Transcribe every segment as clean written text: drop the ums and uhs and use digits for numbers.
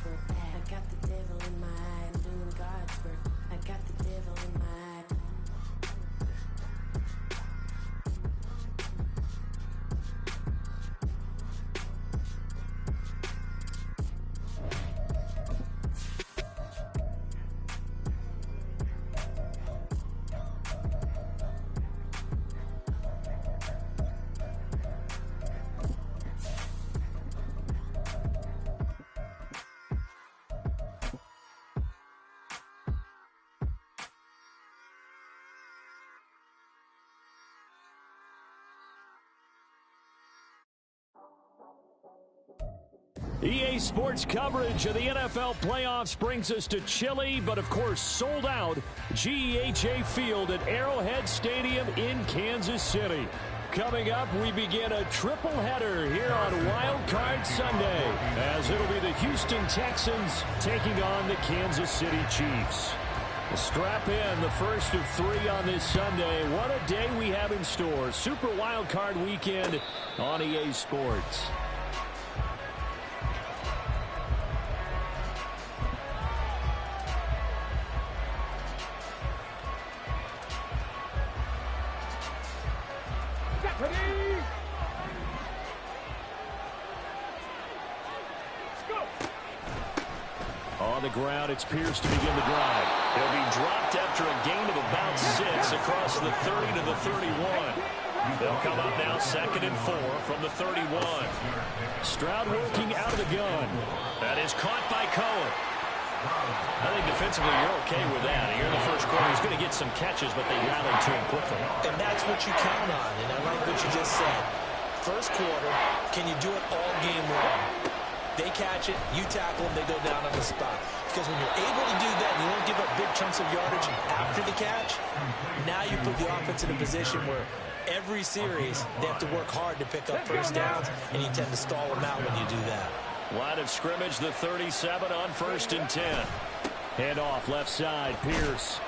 work. I got the devil in my eye. I'm doing God's work. I got the devil in my eye. EA Sports coverage of the NFL playoffs brings us to chilly, but of course sold out GEHA Field at Arrowhead Stadium in Kansas City. Coming up, we begin a triple header here on Wildcard Sunday, as it'll be the Houston Texans taking on the Kansas City Chiefs. Strap in, the first of 3 on this Sunday. What a day we have in store. Super Wildcard weekend on EA Sports. On the ground, it's Pierce to begin the drive. He'll be dropped after a gain of about 6 across the 30 to the 31. They'll come up now 2nd and 4 from the 31. Stroud working out of the gun. That is caught by Cohen. I think defensively you're okay with that. Here in the first quarter, he's going to get some catches, but they rallied to him quickly. And that's what you count on, and I like what you just said. First quarter, can you do it all game long? They catch it, you tackle them, they go down on the spot. Because when you're able to do that, and you don't give up big chunks of yardage after the catch, now you put the offense in a position where every series they have to work hard to pick up first downs, and you tend to stall them out when you do that. Line of scrimmage, the 37 on 1st and 10. Hand off left side, Pierce.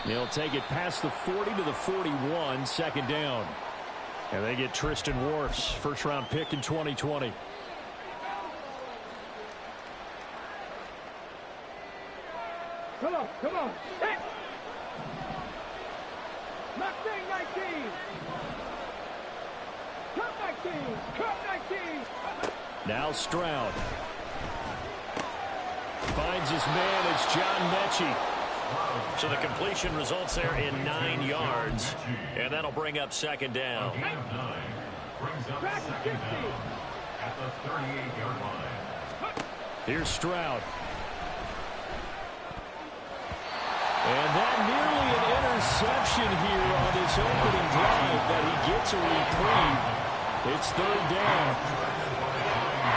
He'll take it past the 40 to the 41, 2nd down. And they get Tristan Wirfs, first-round pick in 2020. Come on, come on. Hit! Mustang 19! Cut 19! Cut 19! Now Stroud. Finds his man, it's John Mechie. So the completion results there in 9 yards. And that'll bring up 2nd down. Back 60! At the 38-yard line. Here's Stroud. And that nearly an interception here on this opening drive, but he gets a reprieve. It's 3rd down.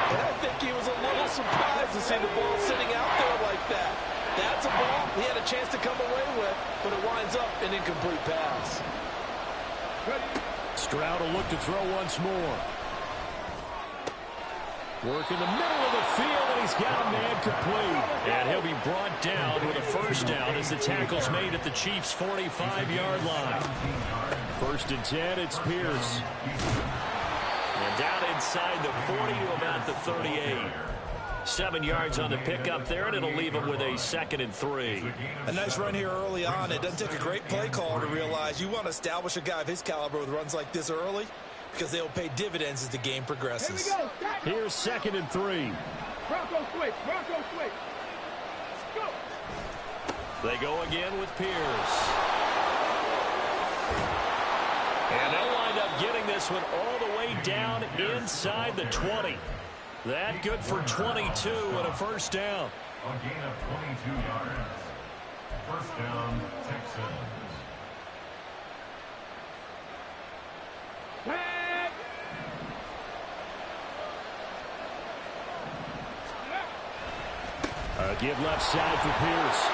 And I think he was a little surprised to see the ball sitting out there like that. That's a ball he had a chance to come away with, but it winds up an incomplete pass. Stroud will look to throw once more. Work in the middle of the field, and he's got a man complete. And he'll be brought down with a first down as the tackle's made at the Chiefs' 45-yard line. 1st and 10, it's Pierce. And down inside the 40 to about the 38. 7 yards on the pickup there, and it'll leave him with a 2nd and 3. A nice run here early on. It doesn't take a great play caller to realize you want to establish a guy of his caliber with runs like this early, because they'll pay dividends as the game progresses. Here we go. Here's 2nd and 3. Bronco switch. Bronco switch. Go. They go again with Pierce. And they'll wind up getting this one all the way down inside the 20. That good for 22 and a first down. A gain of 22 yards. First down, Texans. Give left side for Pierce.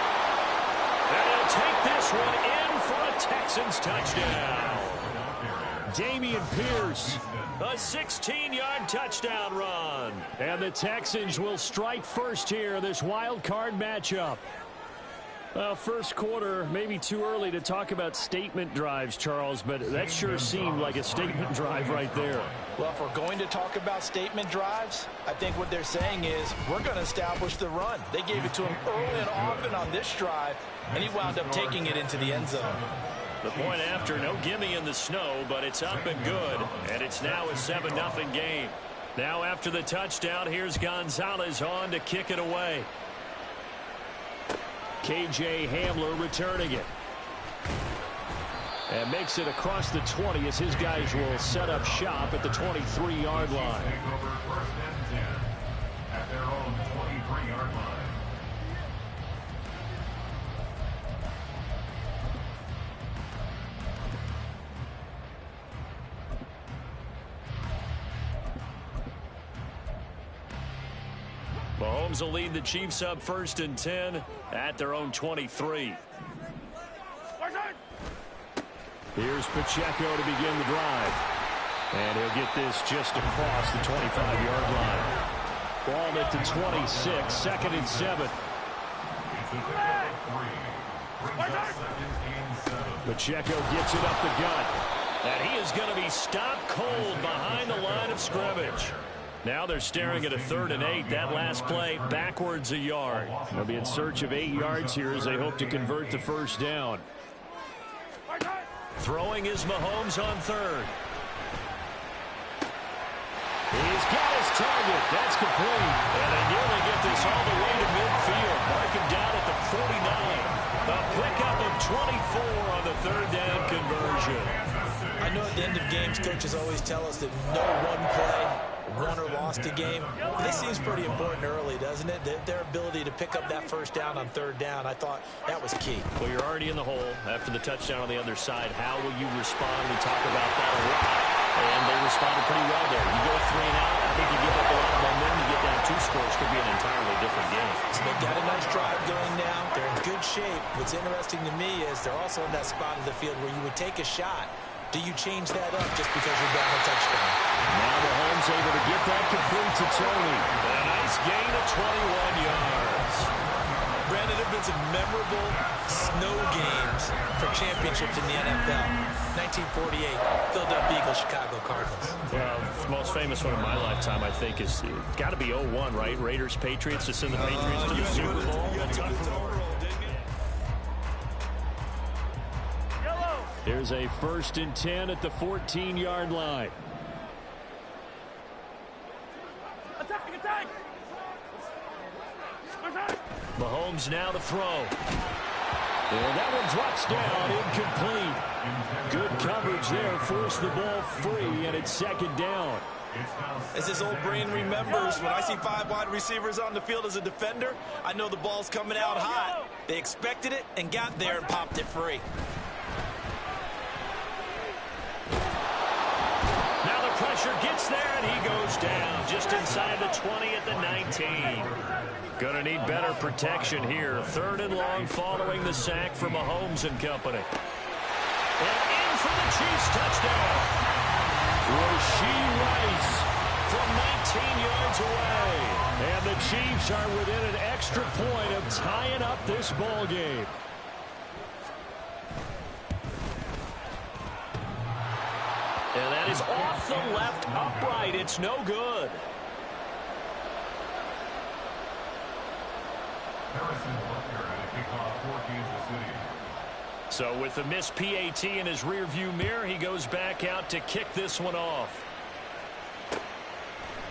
And he'll take this one in for a Texans touchdown. Dameon Pierce, a 16-yard touchdown run. And the Texans will strike first here in this wild card matchup. Well, first quarter, maybe too early to talk about statement drives, Charles, but that sure seemed like a statement drive right there. Well, if we're going to talk about statement drives, I think what they're saying is we're going to establish the run. They gave it to him early and often on this drive, and he wound up taking it into the end zone. The point after, no gimme in the snow, but it's up and good, and it's now a 7-0 game. Now after the touchdown, here's Gonzalez on to kick it away. KJ Hamler returning it. And makes it across the 20 as his guys will set up shop at the 23-yard line. Take over first and 10 at their own 23-yard line. Mahomes will lead the Chiefs up first and 10 at their own 23. Here's Pacheco to begin the drive. And he'll get this just across the 25-yard line. Ball at the 26, second and 7. Pacheco gets it up the gut. And he is going to be stopped cold behind the line of scrimmage. Now they're staring at a 3rd and 8. That last play backwards a yard. They'll be in search of 8 yards here as they hope to convert the first down. Throwing is Mahomes on 3rd. He's got his target. That's complete. And they nearly get this all the way to midfield. Mark him down at the 49. A pickup of 24 on the 3rd down conversion. I know at the end of games, coaches always tell us that no one play won or lost a game. This seems pretty important early, doesn't it? Their ability to pick up that first down on 3rd down, I thought that was key. Well, you're already in the hole after the touchdown on the other side. How will you respond? We talk about that a lot. And they responded pretty well there. You go 3 and out, I think you give up a lot of momentum. You get down 2 scores, could be an entirely different game. So they've got a nice drive going now. They're in good shape. What's interesting to me is they're also in that spot of the field where you would take a shot. Do you change that up just because you're down a touchdown? Now Mahomes able to get that complete to Tony. A nice gain of 21 yards. Brandon, there have been some memorable snow games for championships in the NFL. 1948, Philadelphia Eagles, Chicago Cardinals. Well, the most famous one in my lifetime, I think, is got to be 01, right? Raiders, Patriots, to send the Patriots to the Super Bowl. There's a 1st and 10 at the 14-yard line. Attack! Mahomes now to throw. And that one drops down, incomplete. Good coverage there, forced the ball free, and it's 2nd down. As his old brain remembers, when I see 5 wide receivers on the field as a defender, I know the ball's coming out hot. They expected it and got there and popped it free. Now the pressure gets there, and he goes down just inside the 20 at the 19. Gonna need better protection here. 3rd and long following the sack for Mahomes and company. And in for the Chiefs touchdown. Rashee Rice from 19 yards away. And the Chiefs are within an extra point of tying up this ball game. And that is off the left upright. It's no good. So with the missed PAT in his rearview mirror, he goes back out to kick this one off.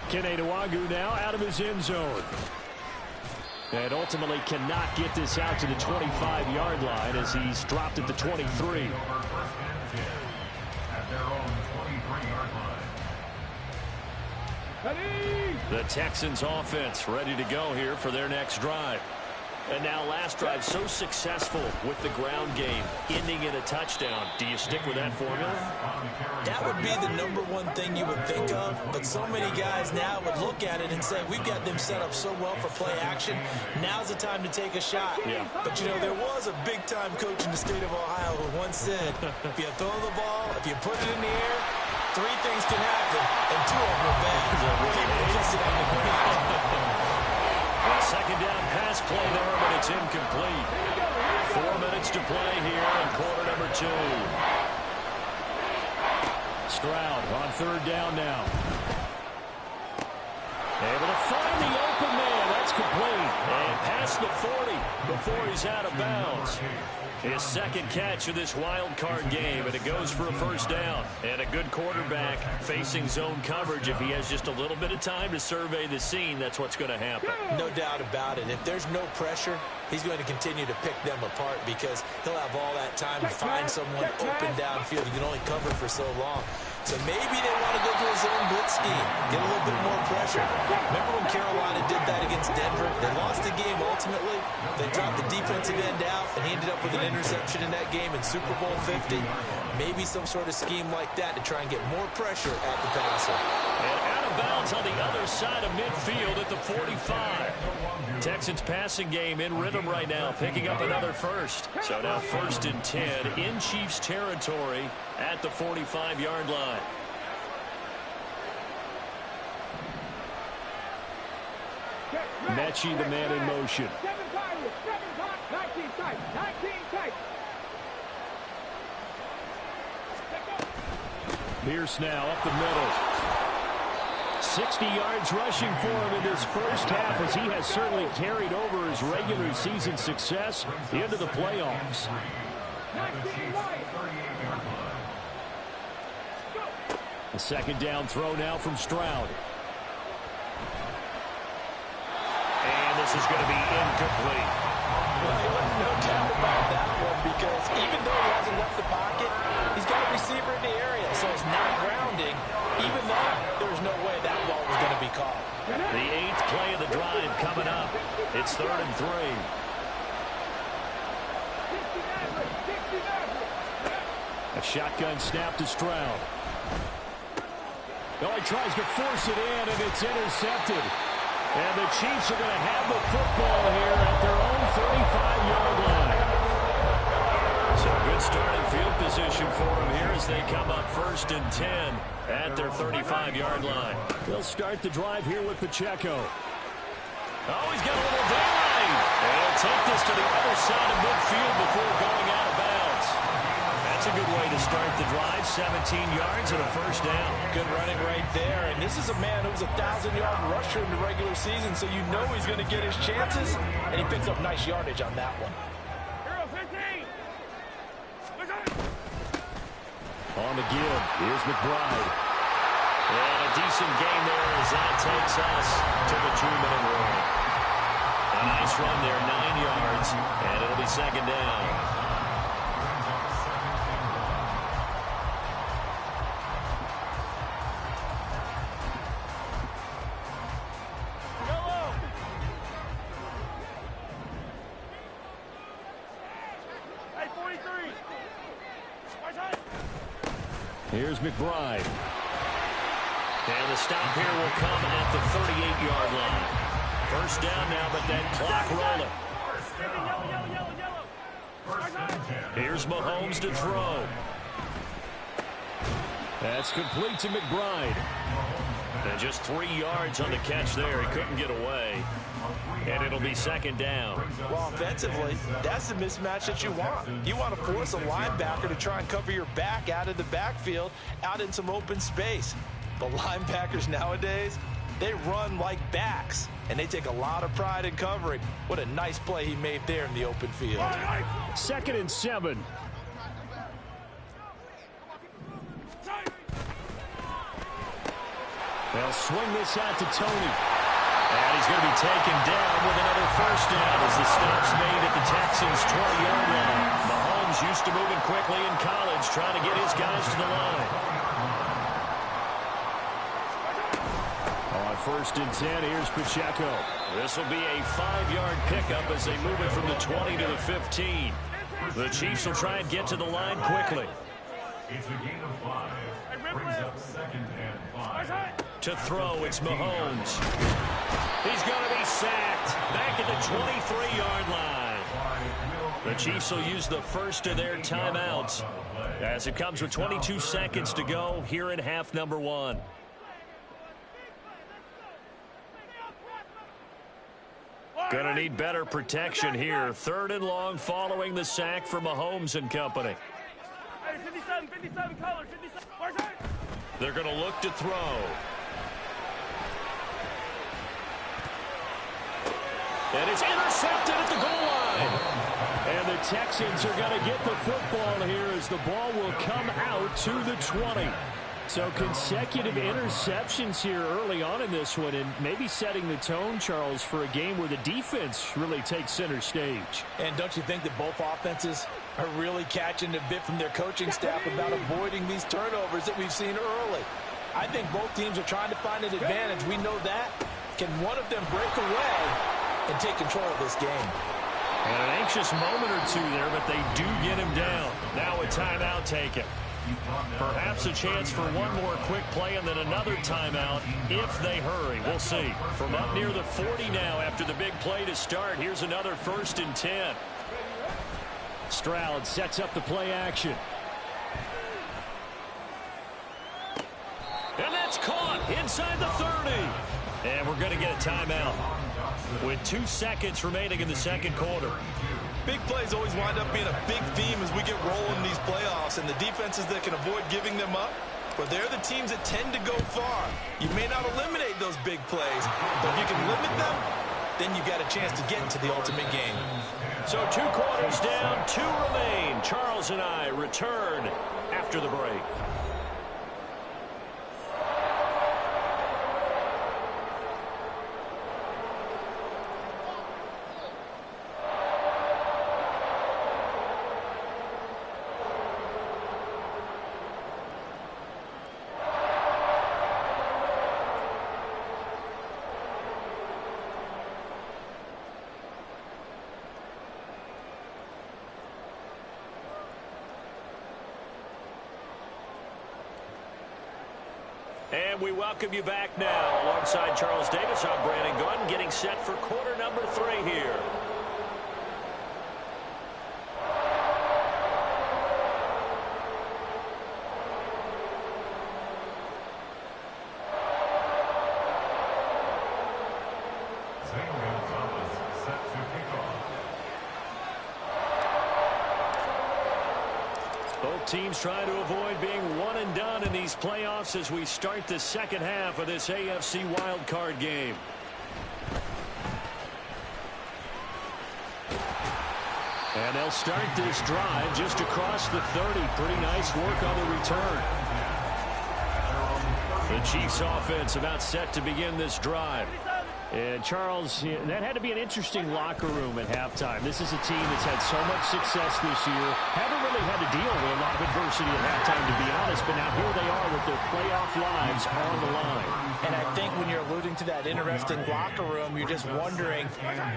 Kene Nwangwu now out of his end zone. And ultimately cannot get this out to the 25-yard line as he's dropped at the 23. The Texans offense ready to go here for their next drive. And now last drive so successful with the ground game, ending in a touchdown. Do you stick with that formula? That would be the #1 thing you would think of, but so many guys now would look at it and say, we've got them set up so well for play action. Now's the time to take a shot. Yeah. But, you know, there was a big-time coach in the state of Ohio who once said, if you throw the ball, if you put it in the air, 3 things can happen, and 2 of them are bad. People just sit on the ground. A 2nd down pass play there, but it's incomplete. 4 minutes to play here in quarter number 2. Stroud on third down now. Able to find the open man. That's complete. And past the 40 before he's out of bounds. His second catch of this wild card game, and it goes for a first down. And a good quarterback facing zone coverage. If he has just a little bit of time to survey the scene, that's what's going to happen. No doubt about it. If there's no pressure, he's going to continue to pick them apart because he'll have all that time to find someone open downfield. You can only cover for so long. So maybe they want to go to a zone blitz scheme, get a little bit more pressure. Remember when Carolina did that against Denver? They lost the game ultimately. They dropped the defensive end out, and he ended up with an interception in that game in Super Bowl 50. Maybe some sort of scheme like that to try and get more pressure at the passer. And out of bounds on the other side of midfield at the 45. Texans passing game in rhythm right now, picking up another first. So now 1st and 10 in Chiefs territory at the 45-yard line. Mechie, the man in motion. 19 tight. Pierce now up the middle. 60 yards rushing for him in this first half, as he has certainly carried over his regular season success into the playoffs. A second down throw now from Stroud. And this is going to be incomplete. Well, no doubt about that one, because even though he hasn't left the pocket, he's got a receiver in the area, so it's not grounding, even though there's no way that ball was going to be caught. The 8th play of the drive coming up. It's 3rd and 3. A shotgun snap to Stroud. Oh, he tries to force it in, and it's intercepted. And the Chiefs are going to have the football here at their own 35-yard line. So good starting field position for them here as they come up 1st and 10 at their 35-yard line. They'll start the drive here with Pacheco. Oh, he's got a little daylight. And he'll take this to the other side of midfield before going out of bounds. That's a good way to start the drive. 17 yards and a first down. Good running right there. And this is a man who's a 1,000-yard rusher in the regular season, so you know he's going to get his chances. And he picks up nice yardage on that one. On the give, here's McBride. And a decent game there as that takes us to the 2-minute warning. A nice run there, 9 yards, and it'll be second down. Here's McBride. And the stop here will come at the 38-yard line. First down now, but that clock rolling. Here's Mahomes to throw. That's complete to McBride. And just 3 yards on the catch there. He couldn't get away. And it'll be second down. Well, offensively, that's the mismatch that you want. You want to force a linebacker to try and cover your back out of the backfield, out in some open space. But linebackers nowadays, they run like backs, and they take a lot of pride in covering. What a nice play he made there in the open field. 2nd and 7. They'll swing this out to Tony. And he's going to be taken down with another first down as the stop's made at the Texans' 20-yard line. Mahomes used to moving quickly in college, trying to get his guys to the line. On 1st and 10, here's Pacheco. This will be a 5-yard pickup as they move it from the 20 to the 15. The Chiefs will try and get to the line quickly. It's a gain of 5. Brings up 2nd and 5. To throw, it's Mahomes. He's going to be sacked back at the 23-yard line. The Chiefs will use the first of their timeouts as it comes with 22 seconds to go here in half number 1. Gonna need better protection here. 3rd and long following the sack from Mahomes and company. Hey, 57 color, 57. They're gonna look to throw. And it's intercepted at the goal line. And the Texans are going to get the football here as the ball will come out to the 20. So consecutive interceptions here early on in this one, and maybe setting the tone, Charles, for a game where the defense really takes center stage. And don't you think that both offenses are really catching a bit from their coaching staff about avoiding these turnovers that we've seen early? I think both teams are trying to find an advantage. We know that. Can one of them break away and take control of this game? And an anxious moment or two there, but they do get him down. Now a timeout taken. Perhaps a chance for one more quick play and then another timeout if they hurry. We'll see. From up near the 40 now after the big play to start, here's another 1st and 10. Stroud sets up the play action. And that's caught inside the 30. And we're going to get a timeout with 2 seconds remaining in the 2nd quarter. Big plays always wind up being a big theme as we get rolling in these playoffs, and the defenses that can avoid giving them up, but they're the teams that tend to go far. You may not eliminate those big plays, but if you can limit them, then you got a chance to get into the ultimate game. So 2 quarters down, 2 remain. Charles and I return after the break. And we welcome you back now. Alongside Charles Davis, I'm Brandon Gunn, getting set for quarter number 3 here. Both teams trying to avoid being one and done in these playoffs as we start the 2nd half of this AFC Wildcard game. And they'll start this drive just across the 30. Pretty nice work on the return. The Chiefs offense about set to begin this drive. And Charles, that had to be an interesting locker room at halftime. This is a team that's had so much success this year. Haven't really had to deal with a lot of adversity at halftime, to be honest. But now here they are with their playoff lives on the line. And I think when you're alluding to that interesting locker room, you're just wondering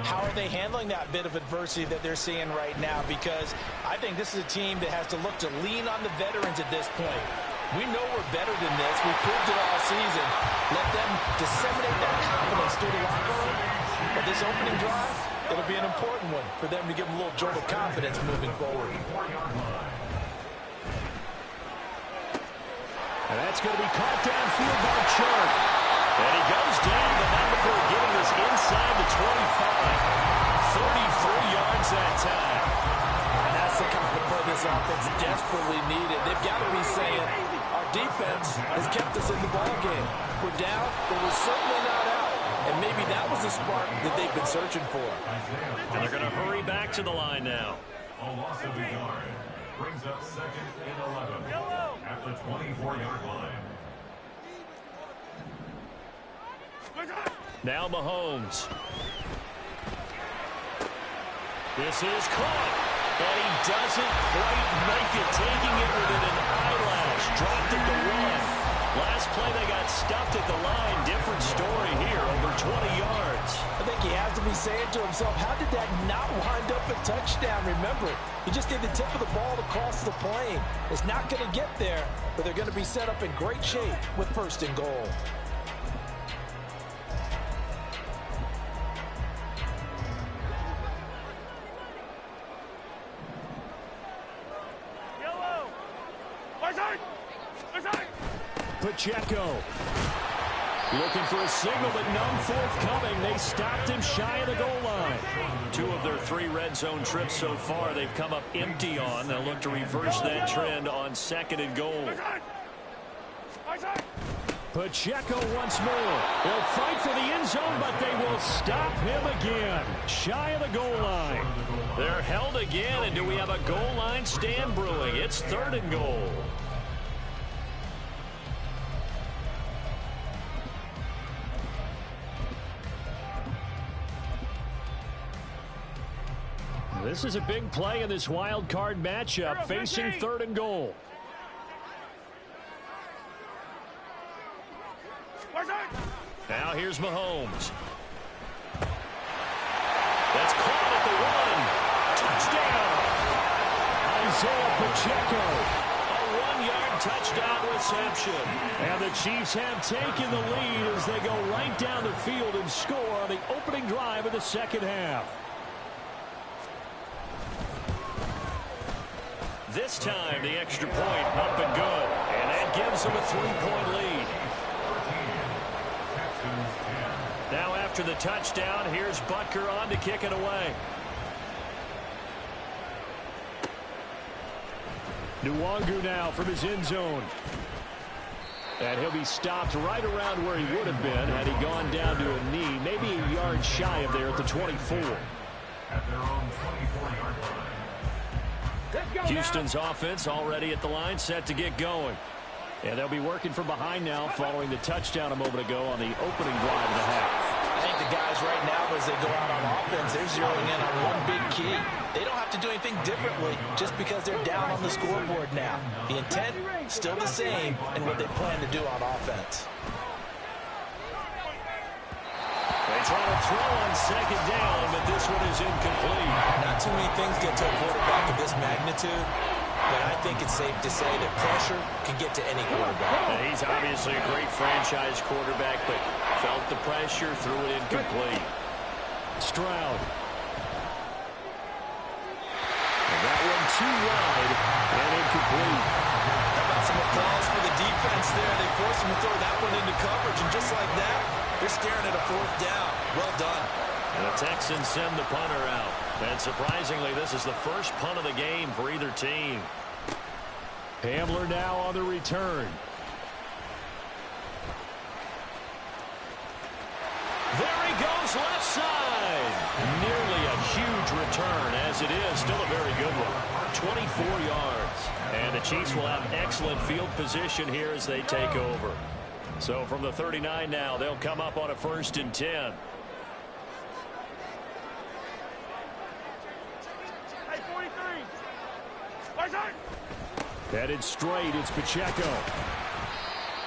how are they handling that bit of adversity that they're seeing right now? Because I think this is a team that has to look to lean on the veterans at this point. We know we're better than this. We proved it all season. Let them disseminate that confidence through the locker room. But this opening drive, it'll be an important one for them to give them a little jolt of confidence moving forward. And that's going to be caught downfield by Chark. And he goes down, but not before getting this inside the 25. 33 yards that time. And that's the kind of play this offense desperately needed. They've got to be saying, our defense has kept us in the ballgame. We're down, but we're certainly not out. And maybe that was the spark that they've been searching for. And they're going to hurry back to the line now. A loss of a yard brings up 2nd and 11 at the 24-yard line. Now Mahomes. This is caught. And he doesn't quite make it, taking it within an eyelash. Dropped at the 1. Last play they got stuffed at the line. Different story here, over 20 yards. I think he has to be saying to himself, how did that not wind up a touchdown? Remember, he just did the tip of the ball across the plane. It's not going to get there, but they're going to be set up in great shape with 1st and goal. Pacheco. Looking for a signal, but none forthcoming. They stopped him shy of the goal line. 2 of their 3 red zone trips so far they've come up empty on. They'll look to reverse that trend on 2nd and goal. Pacheco once more. They'll fight for the end zone, but they will stop him again. Shy of the goal line. They're held again, and do we have a goal line stand brewing? It's 3rd and goal. This is a big play in this wild card matchup, facing 3rd and goal. Now here's Mahomes. That's caught at the 1. Touchdown. Isaiah Pacheco. A 1-yard touchdown reception. And the Chiefs have taken the lead as they go right down the field and score on the opening drive of the 2nd half. This time, the extra point up and good. And that gives them a 3-point lead. Now after the touchdown, here's Butker on to kick it away. Nwangu now from his end zone. And he'll be stopped right around where he would have been had he gone down to a knee, maybe a yard shy of there at the 24. At their own 24-yard line. Houston's offense already at the line, set to get going. And they'll be working from behind now following the touchdown a moment ago on the opening drive of the half. I think the guys right now, as they go out on offense, they're zeroing in on one big key. They don't have to do anything differently just because they're down on the scoreboard now. The intent, still the same, and what they plan to do on offense. They try to throw on 2nd down, but this one is incomplete. Not too many things get to a quarterback of this magnitude, but I think it's safe to say that pressure can get to any quarterback. And he's obviously a great franchise quarterback, but felt the pressure, threw it incomplete. Stroud. And that one too wide and incomplete. How about some applause for the defense there? They forced him to throw that one into coverage, and just like that, they're staring at a 4th down. Well done. And the Texans send the punter out. And surprisingly, this is the first punt of the game for either team. Hamler now on the return. There he goes, left side. Nearly a huge return, as it is. Still a very good one. 24 yards. And the Chiefs will have excellent field position here as they take over. So from the 39 now, they'll come up on a 1st and 10. Headed straight, it's Pacheco.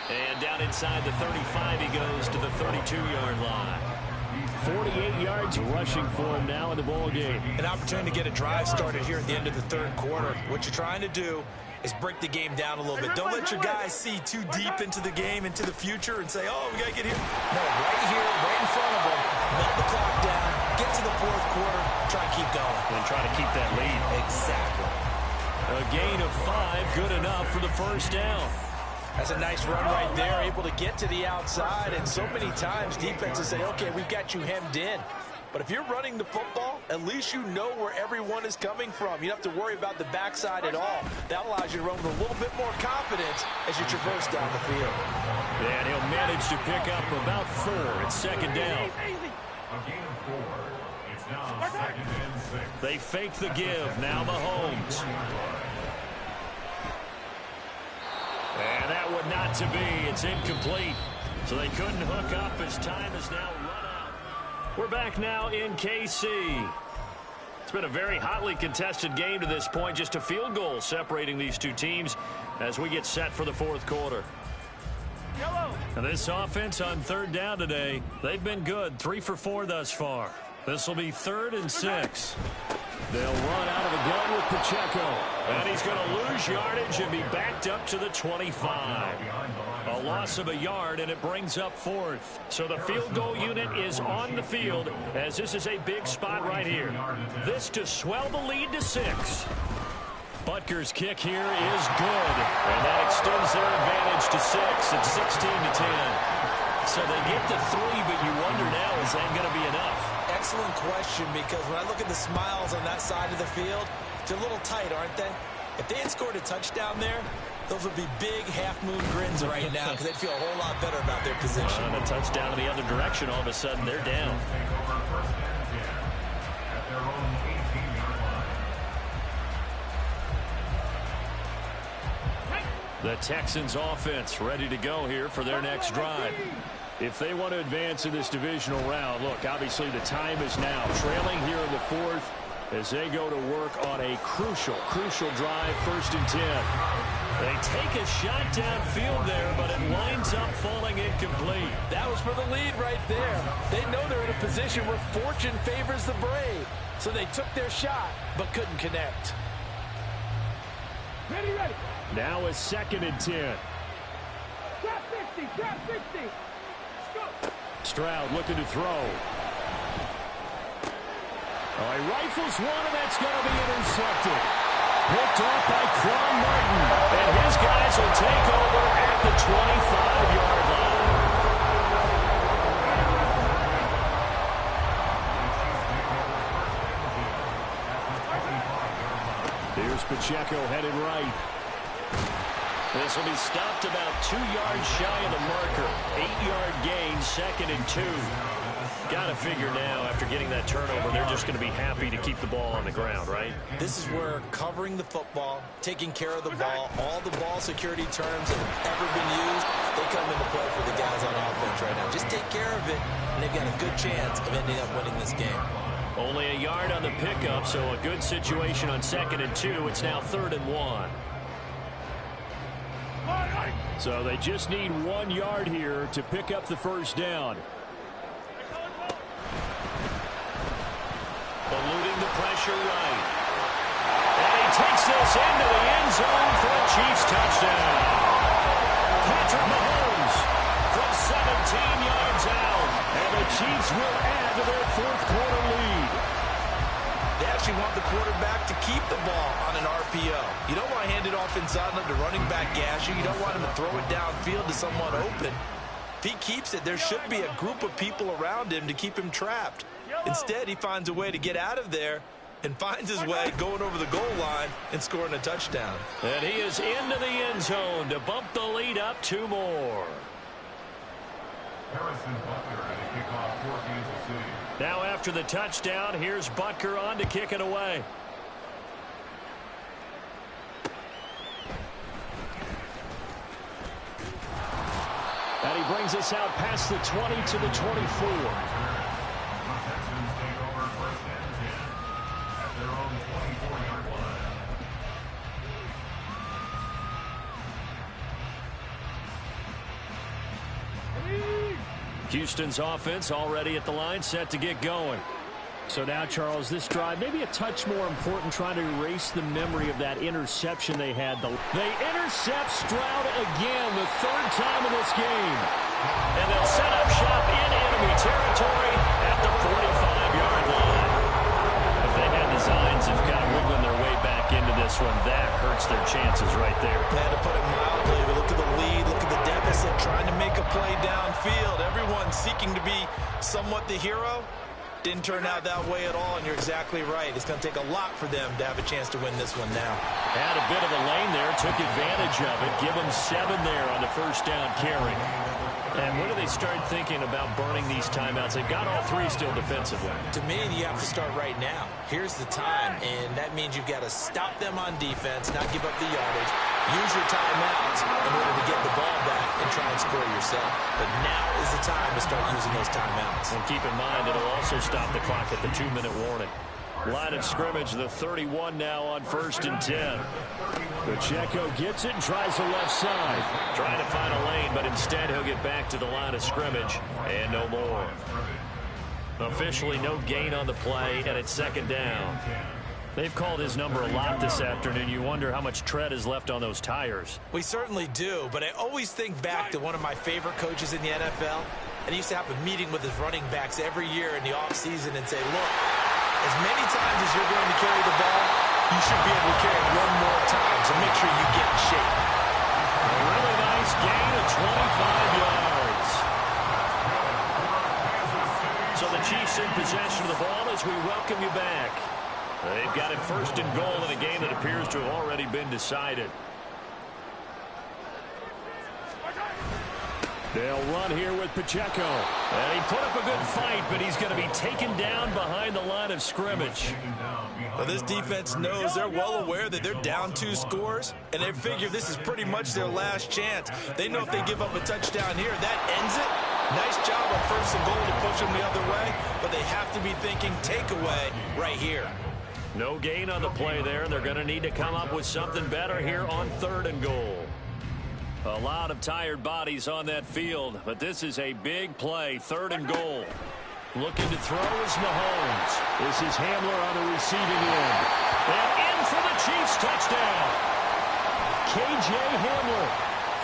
And down inside the 35, he goes to the 32-yard line. 48 yards rushing for him now in the ball game. An opportunity to get a drive started here at the end of the 3rd quarter. What you're trying to do is break the game down a little bit. Don't let your guys see too deep into the game, into the future, and say, oh, we got to get here. No, right here, right in front of them, melt the clock down, get to the 4th quarter, try to keep going. And try to keep that lead. Exactly. A gain of 5, good enough for the 1st down. That's a nice run right there, able to get to the outside, and so many times defenses say, okay, we've got you hemmed in. But if you're running the football, at least you know where everyone is coming from. You don't have to worry about the backside at all. That allows you to run with a little bit more confidence as you traverse down the field. And he'll manage to pick up about 4. It's 2nd down. A gain of 4. It's now 2nd and 6. They fake the give. Now Mahomes. And that would not to be. It's incomplete. So they couldn't hook up as time is now run out. We're back now in KC. It's been a very hotly contested game to this point. Just a field goal separating these two teams as we get set for the 4th quarter. And this offense on 3rd down today, they've been good. 3 for 4 thus far. This will be 3rd and 6. They'll run out of the gun with Pacheco. And he's going to lose yardage and be backed up to the 25. A loss of a yard, and it brings up 4th. So the field goal unit is on the field as this is a big spot right here. This to swell the lead to 6. Butker's kick here is good. And that extends their advantage to 6. It's 16-10. So they get the 3, but you wonder now, is that going to be enough? Excellent question, because when I look at the smiles on that side of the field, they're a little tight, aren't they? If they had scored a touchdown there, those would be big half-moon grins right now because they'd feel a whole lot better about their position. And a touchdown in the other direction, all of a sudden they're down. The Texans offense ready to go here for their next drive. If they want to advance in this divisional round, look, obviously the time is now. Trailing here in the 4th as they go to work on a crucial drive, 1st and 10. They take a shot downfield there, but it winds up falling incomplete. That was for the lead right there. They know they're in a position where fortune favors the brave. So they took their shot, but couldn't connect. Ready, ready. Now a 2nd and 10. Trap 60, trap 60. Let's go. Stroud looking to throw. Oh, he rifles one, and that's going to be intercepted. Picked off by Cron Martin. And his guys will take over at the 25-yard line. Here's Pacheco headed right. This will be stopped about 2 yards shy of the marker. 8-yard gain, 2nd and 2. Got to figure now, after getting that turnover, they're just going to be happy to keep the ball on the ground, right? This is where covering the football, taking care of the ball, all the ball security terms that have ever been used, they come into play for the guys on offense right now. Just take care of it, and they've got a good chance of ending up winning this game. Only a yard on the pickup, so a good situation on 2nd and 2. It's now 3rd and 1. So they just need 1 yard here to pick up the 1st down. Eluding the pressure right. And he takes this into the end zone for a Chiefs touchdown. Patrick Mahomes from 17 yards out. And the Chiefs will add to their 4th quarter lead. They actually want the quarterback to keep the ball on an RPO. You don't want to hand it off inside and let the running back gash you. You don't want him to throw it downfield to someone open. If he keeps it, there should be a group of people around him to keep him trapped. Instead, he finds a way to get out of there and finds his way going over the goal line and scoring a touchdown. And he is into the end zone to bump the lead up 2 more. Harrison Butker at a kickoff for Kansas City. Now after the touchdown, here's Butker on to kick it away. And he brings us out past the 20 to the 24. Houston's offense already at the line, set to get going. So now, Charles, this drive maybe a touch more important, trying to erase the memory of that interception they had. They intercept Stroud again, the 3rd time in this game. And they'll set up shop in enemy territory at the 45-yard line. If they had designs of kind of wiggling their way back into this one, that hurts their chances right there. Yeah, to put it mildly, but look at the lead, look at the deficit, trying to make a play downfield. Everyone seeking to be somewhat the hero. Didn't turn out that way at all, and you're exactly right. It's going to take a lot for them to have a chance to win this one now. Had a bit of a lane there, took advantage of it. Give them 7 there on the 1st down carry. And when do they start thinking about burning these timeouts? They've got all 3 still defensively. To me, you have to start right now. Here's the time, and that means you've got to stop them on defense, not give up the yardage, use your timeouts in order to get the ball back and try and score yourself. But now is the time to start using those timeouts. And keep in mind, it'll also stop the clock at the 2-minute warning. Line of scrimmage, the 31 now on 1st and 10. Pacheco gets it and tries the left side. Trying to find a lane, but instead he'll get back to the line of scrimmage. And no more. Officially no gain on the play, and it's 2nd down. They've called his number a lot this afternoon. You wonder how much tread is left on those tires. We certainly do, but I always think back to one of my favorite coaches in the NFL. And he used to have a meeting with his running backs every year in the offseason and say, look, as many times as you're going to carry the ball, you should be able to carry it 1 more time, so make sure you get in shape. A really nice gain of 25 yards. So the Chiefs in possession of the ball as we welcome you back. They've got it first and goal in a game that appears to have already been decided. They'll run here with Pacheco. And he put up a good fight, but he's going to be taken down behind the line of scrimmage. Well, this defense knows, they're well aware that they're down 2 scores, and they figure this is pretty much their last chance. They know if they give up a touchdown here, that ends it. Nice job on first and goal to push them the other way, but they have to be thinking takeaway right here. No gain on the play there. They're going to need to come up with something better here on 3rd and goal. A lot of tired bodies on that field, but this is a big play. 3rd and goal. Looking to throw is Mahomes. This is Hamler on the receiving end. And in for the Chiefs touchdown. K.J. Hamler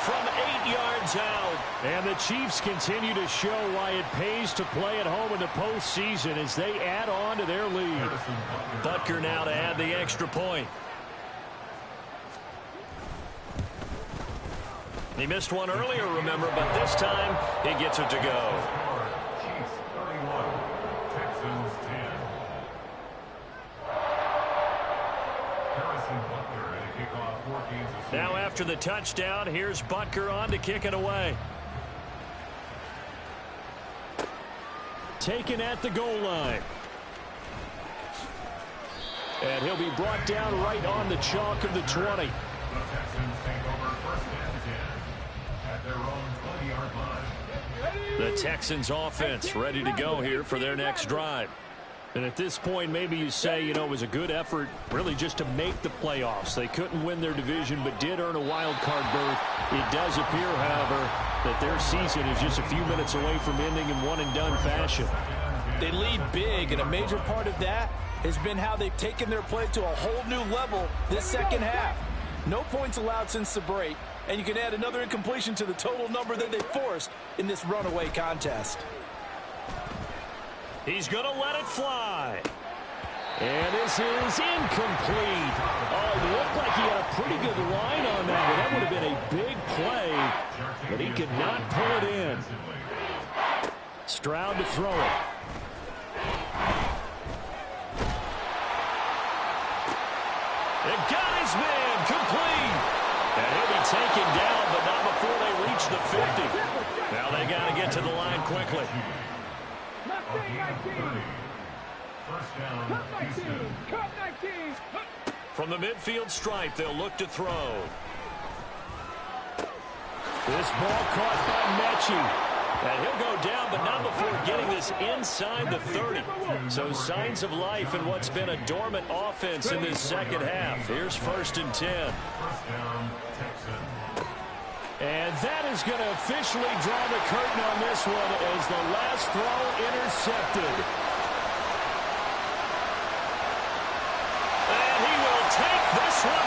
from 8 yards out. And the Chiefs continue to show why it pays to play at home in the postseason as they add on to their lead. Butker now to add the extra point. He missed one earlier, remember, but this time he gets it to go. Chiefs 31, Texans 10. Harrison Butker at a kickoff for Kansas City. Now after the touchdown, here's Butker on to kick it away. Taken at the goal line. And he'll be brought down right on the chalk of the 20. The Texans take over first and 10 at their own 20-yard line. The Texans offense ready to go here for their next drive. And at this point, maybe you say, you know, it was a good effort really just to make the playoffs. They couldn't win their division but did earn a wild card berth. It does appear, however, that their season is just a few minutes away from ending in one-and-done fashion. They lead big, and a major part of that has been how they've taken their play to a whole new level this second half. No points allowed since the break, and you can add another incompletion to the total number that they forced in this runaway contest. He's going to let it fly. And this is incomplete. Oh, it looked like he had a pretty good line on that, but that would have been a big play, but he could not pull it in. Stroud to throw it. It got his man complete. And he'll be taken down, but not before they reach the 50. Now they got to get to the line quickly. First down, Houston. From the midfield stripe, they'll look to throw. This ball caught by Mechie. And he'll go down, but not before getting this inside the 30. So signs of life in what's been a dormant offense in this second half. Here's 1st and 10. First down, Texans. And that is going to officially draw the curtain on this one as the last throw intercepted. And he will take this one